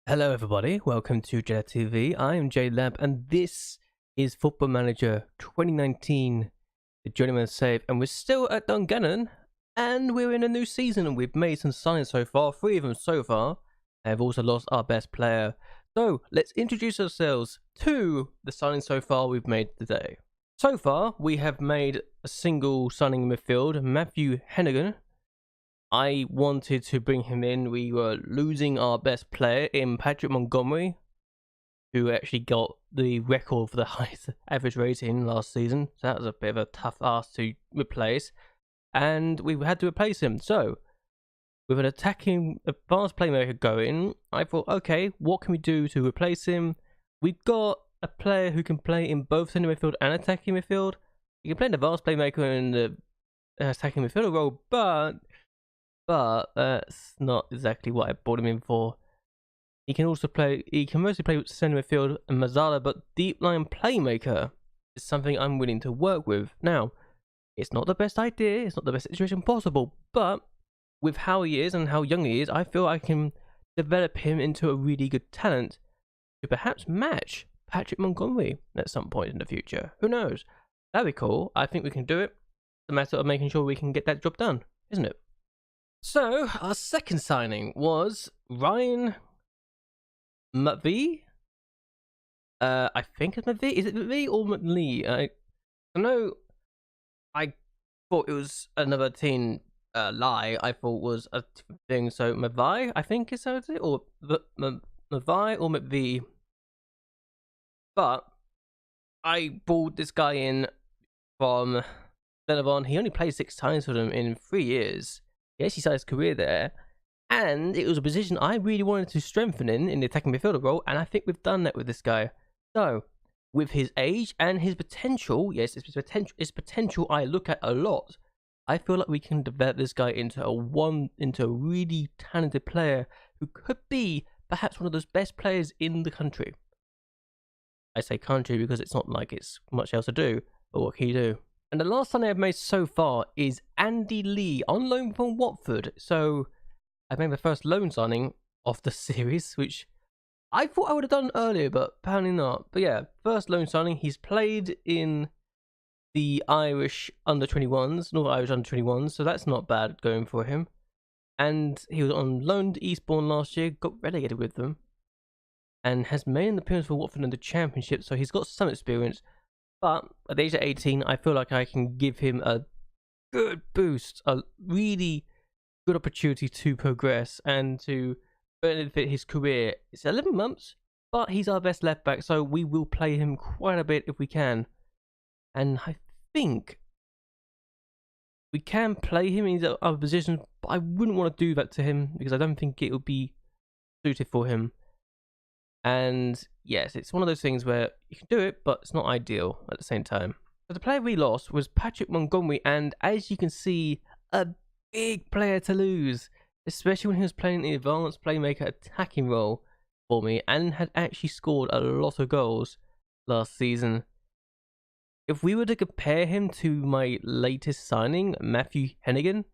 Hello everybody, welcome to JLab TV. I am JLab and this is Football Manager 2019, the Journeyman save, and we're still at Dungannon and we're in a new season and we've made some signings so far, 3 of them so far. I've also lost our best player. So let's introduce ourselves to the signings so far we've made today. So far we have made a single signing in midfield, Matthew Hennigan. I wanted to bring him in. We were losing our best player in Patrick Montgomery, who actually got the record for the highest average rating last season. So that was a bit of a tough ask to replace. And we had to replace him. So, with an attacking advanced playmaker going, I thought, okay, what can we do to replace him? We've got a player who can play in both centre midfield and attacking midfield. He can play an advanced playmaker in the attacking midfielder role, but that's not exactly what I brought him in for. He can mostly play centre midfield and Mazzala, but deep line playmaker is something I'm willing to work with. Now, it's not the best idea, it's not the best situation possible, but with how he is and how young he is, I feel I can develop him into a really good talent to perhaps match Patrick Montgomery at some point in the future. Who knows? That'd be cool. I think we can do it. It's a matter of making sure we can get that job done, isn't it? So, our second signing was Ryan McVie. I think it's McVie. Is it McVie or McLee? I know. I thought it was another teen lie. I thought was a thing. So McVie, I think is how it is, or McVie or McVie. But I brought this guy in from Dungannon. He only played 6 times for them in 3 years. Yes, he started his career there, and it was a position I really wanted to strengthen in the attacking midfielder role, and I think we've done that with this guy. So, with his age and his potential, yes, his potential I look at a lot. I feel like we can develop this guy into a really talented player who could be perhaps one of those best players in the country. I say country because it's not like it's much else to do, but what can you do? And the last signing I've made so far is Andy Lee on loan from Watford. So I made my first loan signing of the series, which I thought I would have done earlier, but apparently not. But yeah, first loan signing. He's played in the Irish under-21s, Northern Irish under-21s, so that's not bad going for him. And he was on loan to Eastbourne last year, got relegated with them, and has made an appearance for Watford in the Championship, so he's got some experience. But at the age of 18, I feel like I can give him a good boost, a really good opportunity to progress and to benefit his career. It's 11 months, but he's our best left back, so we will play him quite a bit if we can. And I think we can play him in other positions, but I wouldn't want to do that to him because I don't think it would be suited for him. And yes, it's one of those things where you can do it, but it's not ideal at the same time. So the player we lost was Patrick Montgomery, and as you can see, a big player to lose, especially when he was playing the advanced playmaker attacking role for me and had actually scored a lot of goals last season. If we were to compare him to my latest signing, Matthew Hennigan,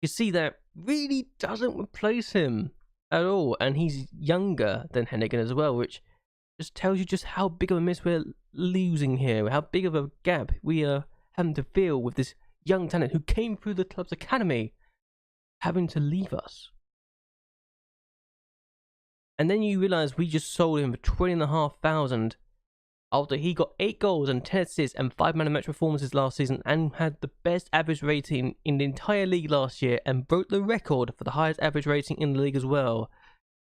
you see that really doesn't replace him at all, and he's younger than Hennigan as well, which just tells you just how big of a miss we're losing here, how big of a gap we are having to fill with this young talent who came through the club's academy having to leave us. And then you realise we just sold him for $20,500 after he got 8 goals and 10 assists and 5 man of match performances last season and had the best average rating in the entire league last year and broke the record for the highest average rating in the league as well.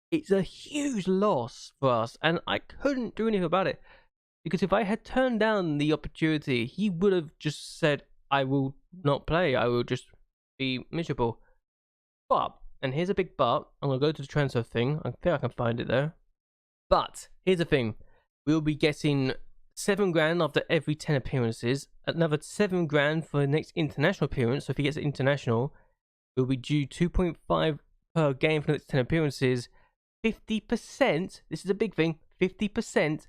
It's a huge loss for us, and I couldn't do anything about it because if I had turned down the opportunity, he would have just said, I will not play, I will just be miserable. But, and here's a big but, I'm going to go to the transfer thing, I think I can find it there. But, here's the thing. We'll be getting $7,000 after every 10 appearances, another $7,000 for the next international appearance. So if he gets it international, we'll be due 2.5 per game for the next 10 appearances. 50%, this is a big thing, 50%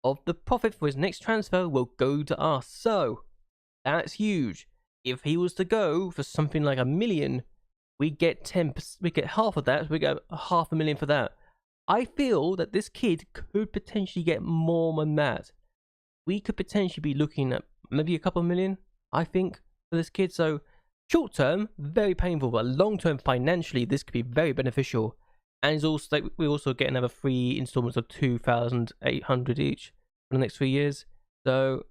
of the profit for his next transfer will go to us. So that's huge. If he was to go for something like $1 million, we get 10%, we get half of that, so we get $500,000 for that. I feel that this kid could potentially get more than that. We could potentially be looking at maybe a couple of million, I think, for this kid. So short term, very painful, but long term, financially, this could be very beneficial. And it's also like we also get another 3 installments of 2,800 each for the next 3 years. So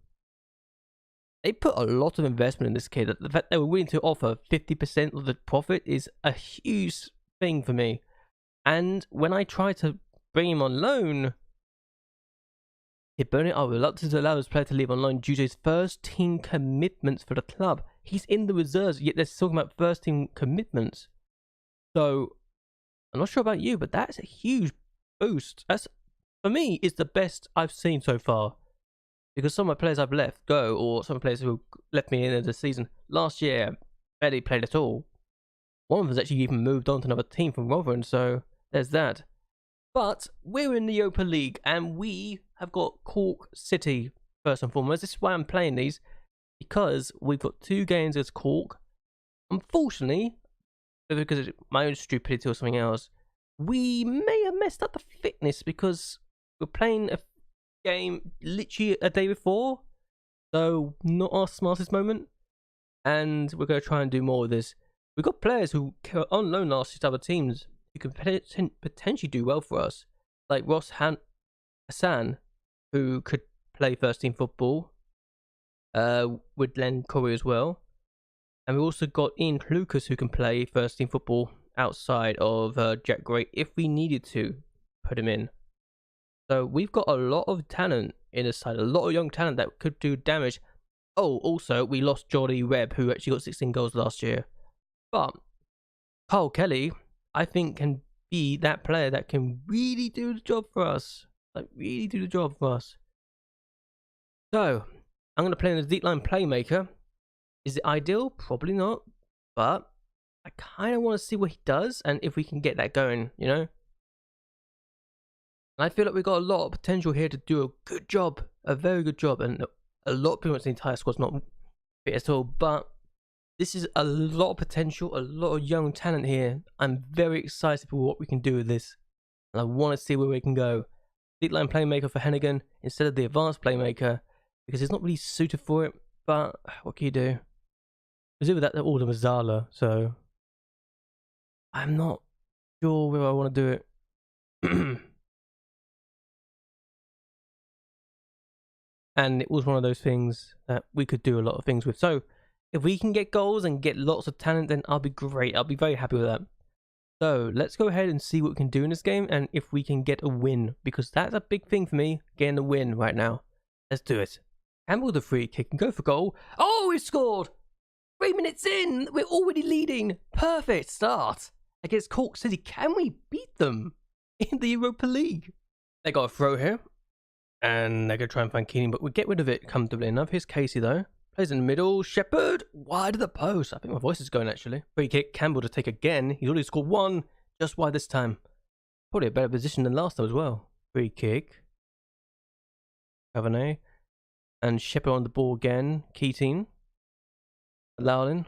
they put a lot of investment in this kid. The fact they were willing to offer 50% of the profit is a huge thing for me. And when I tried to bring him on loan, Hibernian are reluctant to allow this player to leave on loan due to his first team commitments for the club. He's in the reserves, yet they're talking about first team commitments. So I'm not sure about you, but that's a huge boost. That's, for me, is the best I've seen so far. Because some of my players I've let go, or some players who left me in the season last year, barely played at all. One of them has actually even moved on to another team from Rotherham, so there's that. But we're in the Europa League, and we have got Cork City first and foremost. This is why I'm playing these, because we've got 2 games against Cork. Unfortunately, because of my own stupidity or something else, we may have messed up the fitness because we're playing a game literally a day before, so not our smartest moment. And we're going to try and do more of this. We've got players who were on loan last year to other teams who can potentially do well for us, like Ross Hassan, who could play first team football, with Len Corey as well. And we also got Ian Lucas, who can play first team football outside of Jack Gray if we needed to put him in. So we've got a lot of talent in the side, a lot of young talent that could do damage. Oh, also, we lost Jordy Webb, who actually got 16 goals last year. But Carl Kelly, I think, can be that player that can really do the job for us. Like, really do the job for us. So, I'm going to play in the deep line playmaker. Is it ideal? Probably not. But I kind of want to see what he does and if we can get that going, you know? And I feel like we've got a lot of potential here to do a good job. A very good job. And a lot of people, the entire squad's not fit at all. But this is a lot of potential, a lot of young talent here. I'm very excited for what we can do with this. And I want to see where we can go. Deep line playmaker for Hennigan instead of the advanced playmaker, because it's not really suited for it. But what can you do? Because with that, they're all the Mazzala, so I'm not sure where I want to do it. And it was one of those things that we could do a lot of things with. So if we can get goals and get lots of talent, then I'll be great. I'll be very happy with that. So let's go ahead and see what we can do in this game and if we can get a win, because that's a big thing for me, getting a win right now. Let's do it. Campbell the free kick and go for goal. Oh, we scored! 3 minutes in, we're already leading. Perfect start against Cork City. Can we beat them in the Europa League? They got a throw here, and they're going to try and find Keenan, but we get rid of it comfortably enough. Here's Casey, though. Plays in the middle. Shepherd, wide of the post. I think my voice is going, actually. Free kick, Campbell to take again. He's already scored 1. Just wide this time. Probably a better position than last time as well. Free kick. Cabernet. And Shepherd on the ball again. Keating. Lowlin.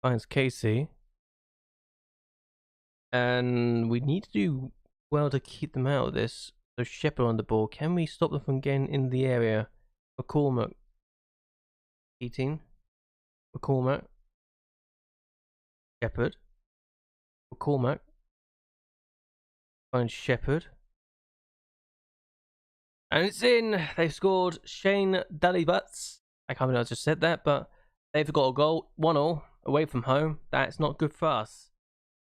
Finds Casey. And we need to do well to keep them out of this. So Shepherd on the ball. Can we stop them from getting in the area? McCormack. Keating. McCormack. Shepherd. McCormack. Finds Shepherd. And it's in. They've scored. Shane Dallybutts. I can't believe I just said that, but they've got a goal. 1-1 away from home. That's not good for us.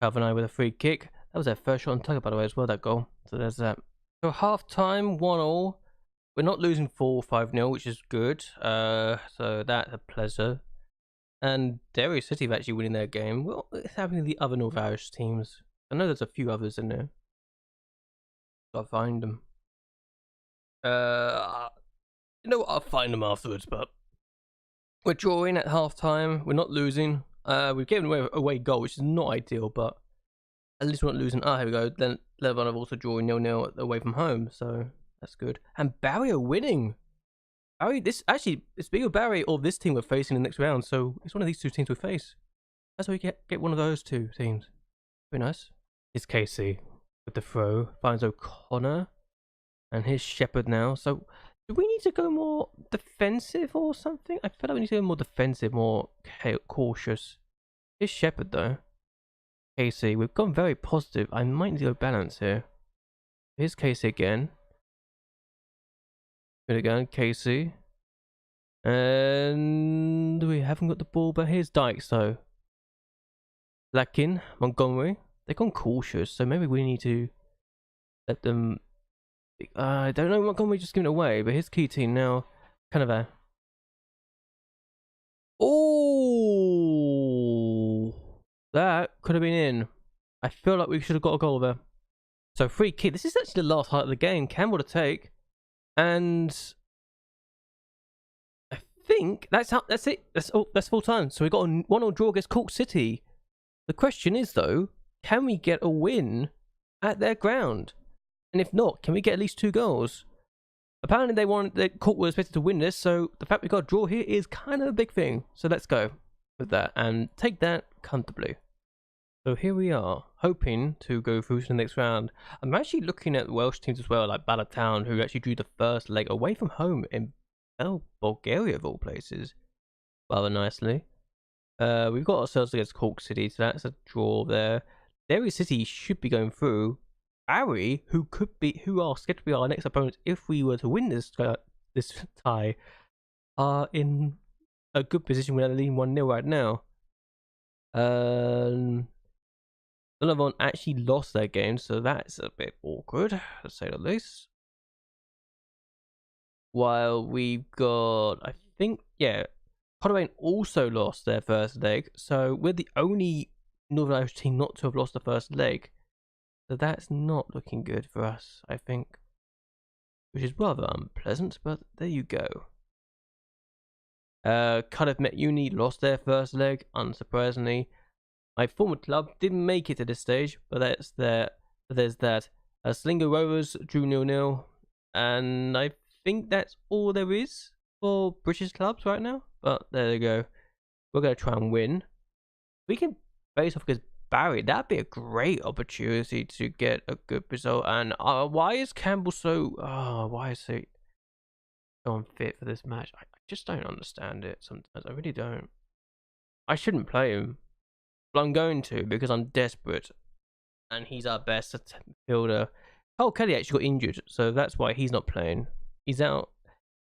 Calvin with a free kick. That was their first shot on target, by the way, as well, that goal. So there's that. So half time, 1-1. We're not losing 4-5-0, which is good. So that's a pleasure. And Derry City have actually winning their game. Well, it's happening to the other North Irish teams. I know there's a few others in there. Gotta find them. You know what? I'll find them afterwards, but we're drawing at half time. We're not losing. We've given away a away goal, which is not ideal, but at least we're not losing. Ah, here we go. Then Lebanon have also drawing 0-0 away from home, so that's good. And Barry are winning. Barry, this actually, it's bigger Barry or this team we're facing in the next round, so it's one of these 2 teams we face. That's why we get one of those 2 teams. Very nice. It's Casey. with the throw. Finds O'Connor and his Shepherd now. So do we need to go more defensive or something? I feel like we need to go more defensive, more cautious. His Shepherd though. Casey, we've gone very positive. I might need to go balance here. Here's Casey again. Good again, Casey. And we haven't got the ball, but here's Dykes though. Larkin, Montgomery. They've gone cautious, so maybe we need to let them. I don't know, Montgomery just giving it away, but his key team now, kind of a. Oh, that could have been in. I feel like we should have got a goal there. So free kick. This is actually the last highlight of the game. Campbell to take, and I think that's how. That's it. That's full time. So we got a 1-1 draw against Cork City. The question is though, can we get a win at their ground? And if not, can we get at least 2 goals? Apparently Cork were expected to win this, so the fact we got a draw here is kind of a big thing. So let's go with that and take that comfortably. So here we are, hoping to go through to the next round. I'm actually looking at Welsh teams as well, like Ballatown, who actually drew the first leg away from home in Bulgaria of all places, rather nicely. We've got ourselves against Cork City, so that's a draw there. Derry City should be going through. Barry, who are scheduled to be our next opponents if we were to win this tie, are in a good position. We're leading 1-0 right now. Dungannon actually lost their game, so that's a bit awkward, to say the least. While we've got, I think, yeah, Hibernian also lost their first leg, so we're the only Northern Irish team not to have lost the first leg. So that's not looking good for us, I think. Which is rather unpleasant, but there you go. Cardiff Met Uni lost their first leg, unsurprisingly. My former club didn't make it to this stage, but there's that. Slinger Rovers drew 0-0, and I think that's all there is for British clubs right now. But there you go. We're going to try and win. We can face off against Barry. That'd be a great opportunity to get a good result. And why is Campbell so... why is he so unfit for this match? I just don't understand it sometimes. I really don't. I shouldn't play him. But I'm going to because I'm desperate. And he's our best fielder. Cole Kelly actually got injured, so that's why he's not playing. He's out.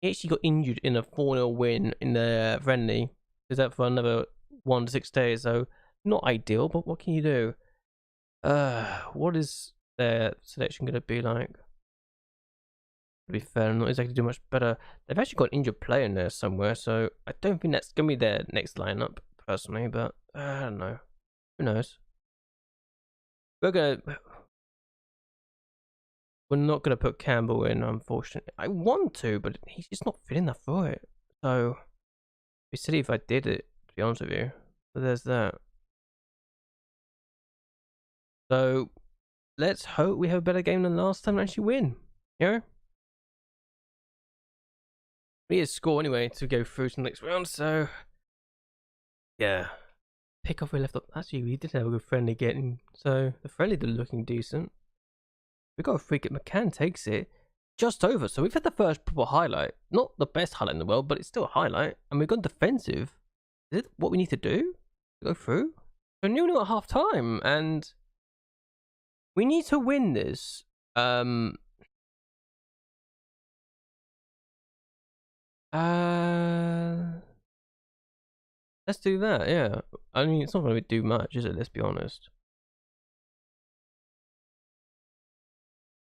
He actually got injured in a 4-0 win in the friendly. He's out for another 1 to 6 days, so not ideal, but what can you do? What is their selection going to be like? To be fair, I'm not exactly doing much better. They've actually got an injured player in there somewhere, so I don't think that's going to be their next lineup, personally, but I don't know. Who knows? We're not going to put Campbell in, unfortunately. I want to, but he's just not fit enough for it. So, it'd be silly if I did it, to be honest with you. So there's that. So, let's hope we have a better game than last time and actually win. You know? We need a score anyway to go through to the next round, so... yeah. Pick off where we left off. Actually, we did have a good friendly getting, so the friendly did looking decent. We got a free kick. McCann takes it just over. So we've had the first proper highlight. Not the best highlight in the world, but it's still a highlight. And we've gone defensive. Is it what we need to do? Go through? So 0-0 at half time. And we need to win this. Let's do that, yeah. I mean, it's not going to do much, is it? Let's be honest.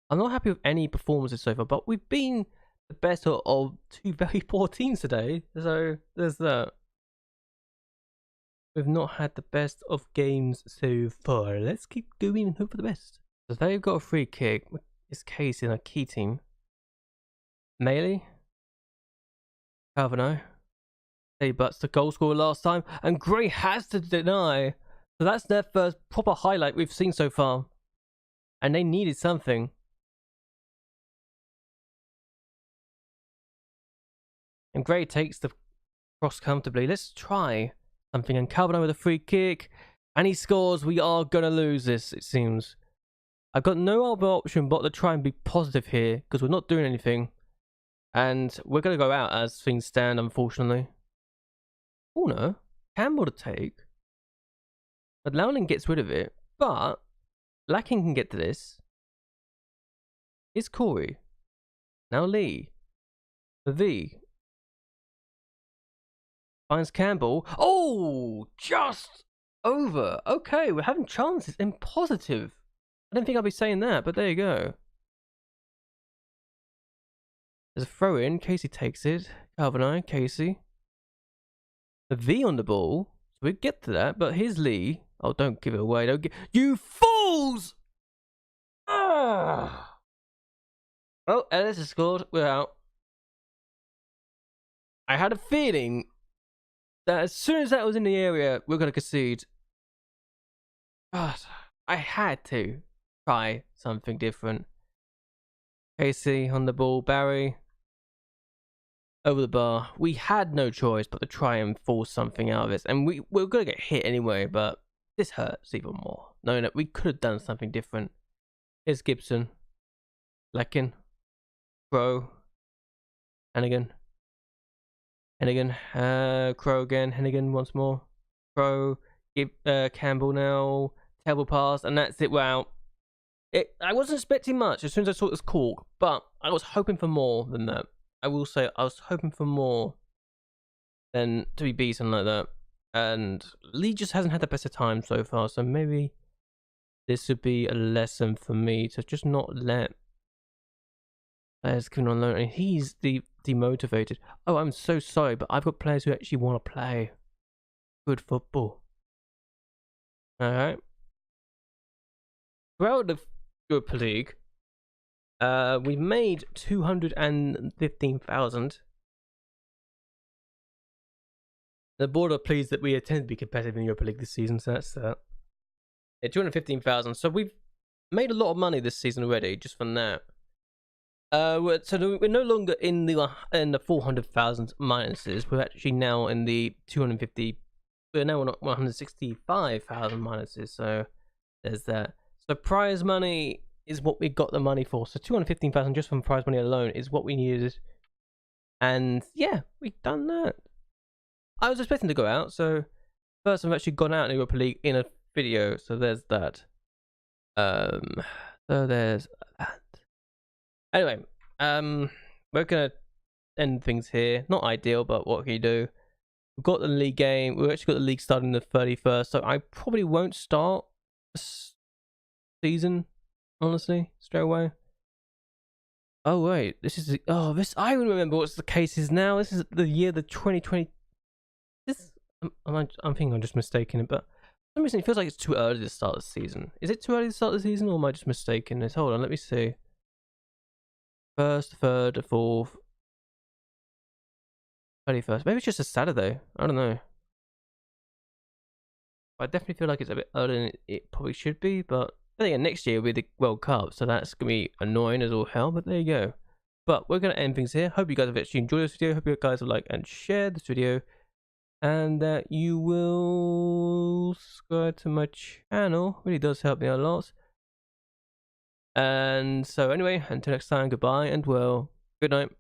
I'm not happy with any performances so far, but we've been the better of 2 very poor teams today. So there's that. We've not had the best of games so far. Let's keep going and hope for the best. So they've got a free kick. It's Case in a key team. Melee. Calvino. They butts the goal scorer last time, and Gray has to deny. So that's their first proper highlight we've seen so far. And they needed something. And Gray takes the cross comfortably. Let's try something. And Calvino with a free kick. And he scores. We are going to lose this, it seems. I've got no other option but to try and be positive here, because we're not doing anything. And we're going to go out as things stand, unfortunately. Corner. Campbell to take. But Lowling gets rid of it. But Lacking can get to this. Here's Corey. Now Lee. V. Finds Campbell. Oh! Just over. Okay, we're having chances in positive. I didn't think I'd be saying that, but there you go. There's a throw in. Casey takes it. Calvin, Casey. The V on the ball. So we get to that, but here's Lee. Oh, don't give it away. Don't give. You fools! Ah! Oh, Ellis has scored. We're out. I had a feeling that as soon as that was in the area, we're going to concede. But I had to try something different. Casey on the ball. Barry. Over the bar. We had no choice but to try and force something out of this. And we're going to get hit anyway, but this hurts even more. Knowing that we could have done something different. Here's Gibson. Lekin. Crow. Hennigan. Crow again. Hennigan once more. Crow. Campbell now. Terrible pass. And that's it. Wow. I wasn't expecting much as soon as I saw it was Cork. But I was hoping for more than that. I will say I was hoping for more than to be beaten like that. And Lee just hasn't had the best of time so far. So maybe this would be a lesson for me to just not let players come on loan. And he's demotivated. Oh, I'm so sorry, but I've got players who actually want to play good football. Alright. Throughout the Europa League, we've made 215,000. The board are pleased that we intend to be competitive in Europa League this season, so that's that. Yeah, 215,000. So we've made a lot of money this season already, just from that. So we're no longer in the 400,000 minuses. We're actually now in the 250. We're now on 165,000 minuses. So there's that. So prize money is what we got the money for. So 215,000 just from prize money alone is what we needed. And yeah, we've done that. I was expecting to go out, so first I've actually gone out in Europa League in a video, so there's that. So there's that. Anyway, we're gonna end things here. Not ideal, but what can you do? We've got the league game. We've actually got the league starting the 31st, so I probably won't start this season, honestly, straight away. Oh wait, this is the, oh this I remember what's the case is now. This is the year the 2020. This I'm thinking I'm just mistaking it, but for some reason it feels like it's too early to start the season. Is it too early to start the season, or am I just mistaking this? Hold on, let me see. First, third, fourth, 31st. Maybe it's just a Saturday. I don't know. I definitely feel like it's a bit earlier than it probably should be, but I think next year will be the World Cup, so that's going to be annoying as all hell, but there you go. But we're going to end things here. Hope you guys have actually enjoyed this video. Hope you guys have liked and shared this video, and that you will subscribe to my channel. Really does help me a lot. And so anyway, until next time, goodbye and well, good night.